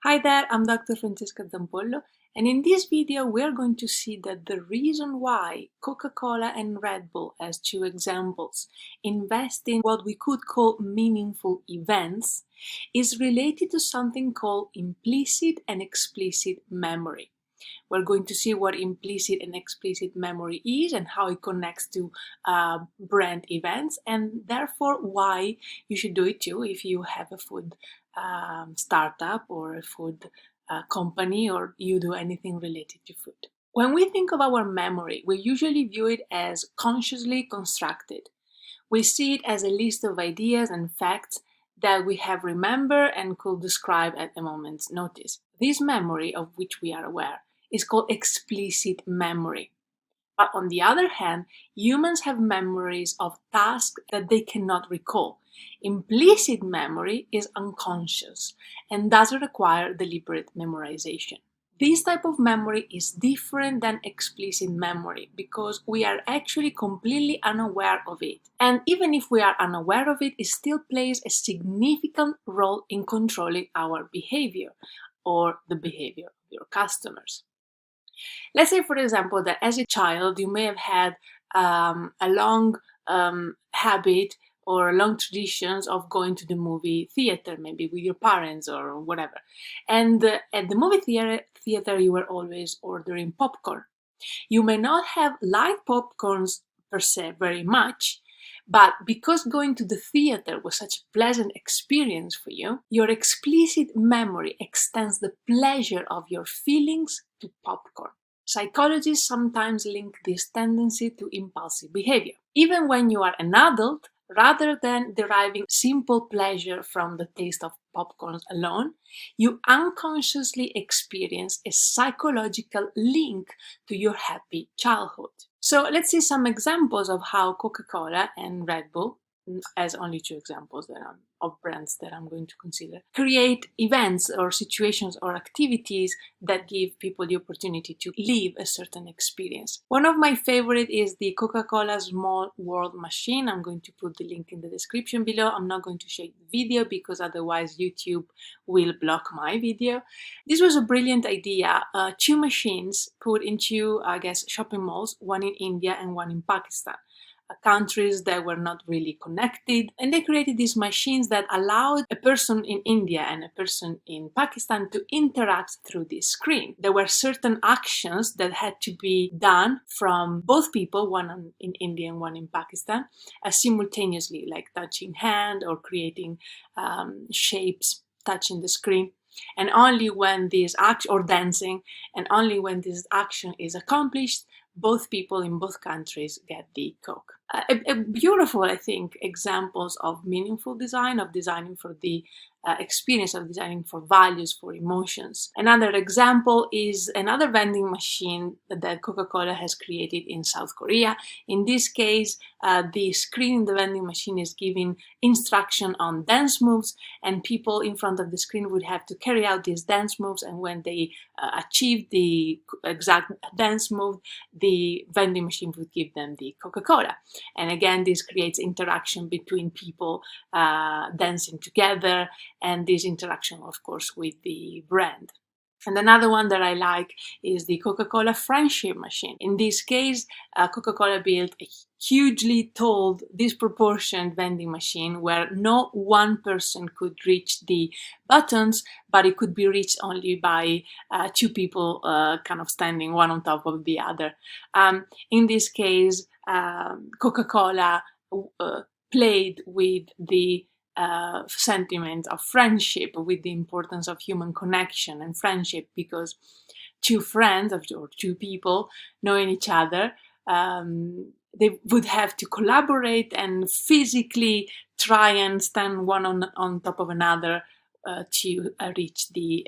Hi there, I'm Dr. Francesca Zampollo, and in this video we're going to see that the reason why Coca-Cola and Red Bull, as two examples, invest in what we could call meaningful events is related to something called implicit and explicit memory. We're going to see what implicit and explicit memory is and how it connects to brand events, and therefore why you should do it too if you have a food startup or a food company, or you do anything related to food. When we think of our memory, we usually view it as consciously constructed. We see it as a list of ideas and facts that we have remembered and could describe at a moment's notice. This memory of which we are aware is called explicit memory. But on the other hand, humans have memories of tasks that they cannot recall. Implicit memory is unconscious and doesn't require deliberate memorization. This type of memory is different than explicit memory because we are actually completely unaware of it. And even if we are unaware of it, it still plays a significant role in controlling our behavior or the behavior of your customers. Let's say, for example, that as a child you may have had a long habit or long traditions of going to the movie theater, maybe with your parents or whatever. And at the movie theater, you were always ordering popcorn. You may not have liked popcorns per se very much, but because going to the theater was such a pleasant experience for you, your explicit memory extends the pleasure of your feelings to popcorn. Psychologists sometimes link this tendency to impulsive behavior. Even when you are an adult, rather than deriving simple pleasure from the taste of popcorn alone, you unconsciously experience a psychological link to your happy childhood. So let's see some examples of how Coca-Cola and Red Bull, as only two examples of brands that I'm going to consider, create events or situations or activities that give people the opportunity to live a certain experience. One of my favorite is the Coca-Cola Small World Machine. I'm going to put the link in the description below. I'm not going to show the video because otherwise YouTube will block my video. This was a brilliant idea. Two machines put into, I guess, shopping malls, one in India and one in Pakistan. Countries that were not really connected, and they created these machines that allowed a person in India and a person in Pakistan to interact through this screen. There were certain actions that had to be done from both people, one in India and one in Pakistan, simultaneously, like touching hand or creating shapes, touching the screen. And only when this action, or dancing, and only when this action is accomplished, both people in both countries get the Coke. A beautiful, I think, examples of meaningful design, of designing for the experience, of designing for values, for emotions. Another example is another vending machine that Coca-Cola has created in South Korea. In this case, the screen in the vending machine is giving instruction on dance moves, and people in front of the screen would have to carry out these dance moves, and when they achieve the exact dance move, the vending machine would give them the Coca-Cola. And again, this creates interaction between people dancing together, and this interaction, of course, with the brand. And another one that I like is the Coca-Cola friendship machine. In this case, Coca-Cola built a hugely tall, disproportionate vending machine where no one person could reach the buttons, but it could be reached only by two people kind of standing one on top of the other. In this case, Coca-Cola played with the sentiment of friendship, with the importance of human connection and friendship, because two friends or two people knowing each other, they would have to collaborate and physically try and stand one on top of another to reach the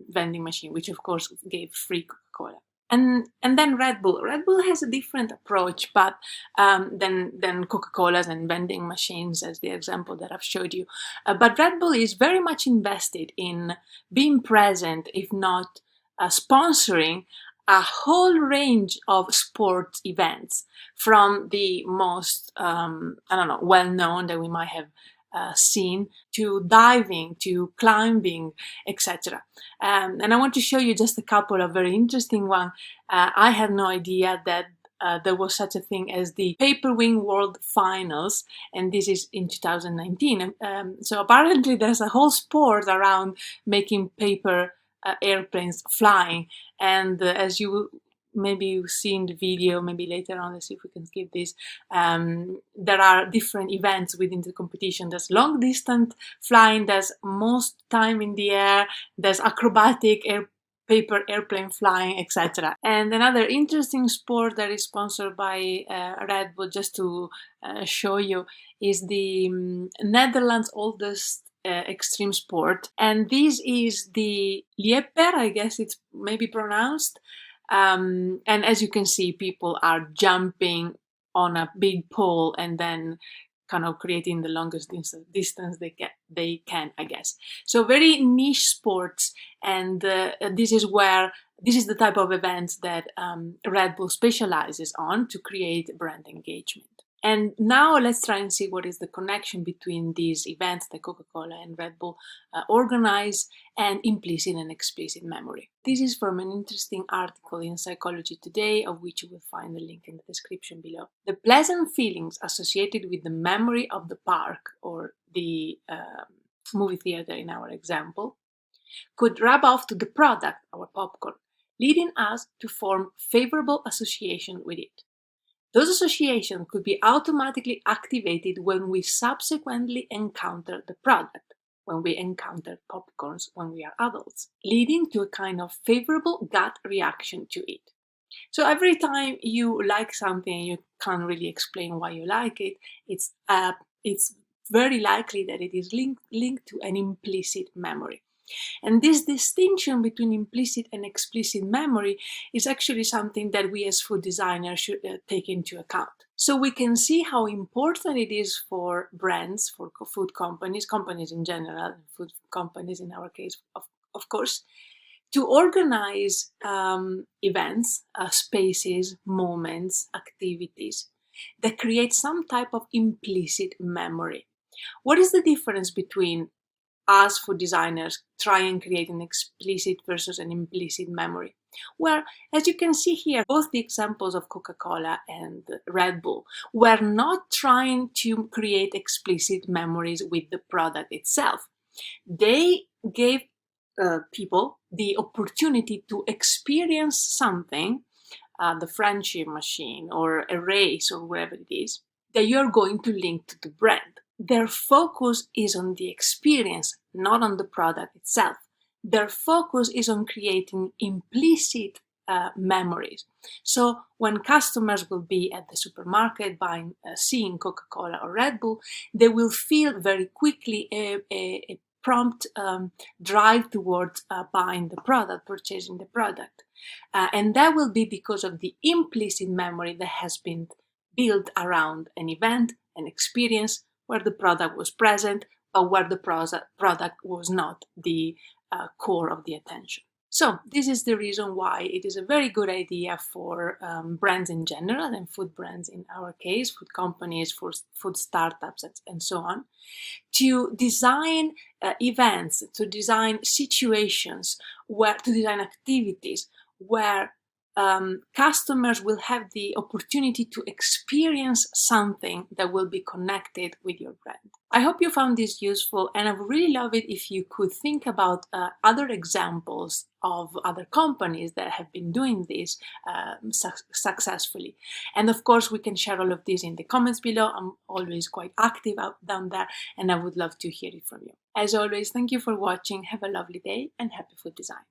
vending machine, which of course gave free Coca-Cola. And then Red Bull. Red Bull has a different approach, but than Coca-Cola's and vending machines, as the example that I've showed you. But Red Bull is very much invested in being present, if not sponsoring, a whole range of sports events, from the most well-known that we might have scene, to diving, to climbing, etc. And I want to show you just a couple of very interesting ones. I had no idea that there was such a thing as the Paper Wing World Finals, and this is in 2019. So apparently there's a whole sport around making paper airplanes flying, and as you maybe you've seen the video, maybe later on, let's see if we can skip this. There are different events within the competition. There's long distance flying, there's most time in the air, there's acrobatic paper airplane flying, etc. And another interesting sport that is sponsored by Red Bull, just to show you, is the Netherlands' oldest extreme sport, and this is the Lieper, I guess it's maybe pronounced. And as you can see, people are jumping on a big pole and then kind of creating the longest distance they can, I guess. So very niche sports, and this is the type of events that Red Bull specializes on to create brand engagement. And now let's try and see what is the connection between these events that Coca-Cola and Red Bull organize and implicit and explicit memory. This is from an interesting article in Psychology Today, of which you will find the link in the description below. The pleasant feelings associated with the memory of the park or the movie theater in our example could rub off to the product, our popcorn, leading us to form favorable association with it. Those associations could be automatically activated when we subsequently encounter the product, when we encounter popcorns when we are adults, leading to a kind of favorable gut reaction to it. So every time you like something and you can't really explain why you like it, it's very likely that it is linked to an implicit memory. And this distinction between implicit and explicit memory is actually something that we as food designers should take into account. So we can see how important it is for brands, for food companies in general, food companies in our case, of course, to organize events, spaces, moments, activities that create some type of implicit memory. What is the difference between us food designers try and create an explicit versus an implicit memory? Well, as you can see here, both the examples of Coca-Cola and Red Bull were not trying to create explicit memories with the product itself. They gave people the opportunity to experience something, the friendship machine or a race or whatever it is, that you're going to link to the brand. Their focus is on the experience, not on the product itself. Their focus is on creating implicit memories. So when customers will be at the supermarket seeing Coca-Cola or Red Bull, they will feel very quickly a prompt drive towards buying the product, purchasing the product. And that will be because of the implicit memory that has been built around an event, an experience, where the product was present, but where the product was not the core of the attention. So this is the reason why it is a very good idea for brands in general and food brands in our case, food companies, for food startups and so on, to design events, to design situations, to design activities where customers will have the opportunity to experience something that will be connected with your brand. I hope you found this useful, and I would really love it if you could think about other examples of other companies that have been doing this successfully. And of course, we can share all of this in the comments below. I'm always quite active down there, and I would love to hear it from you. As always, thank you for watching. Have a lovely day and happy food design.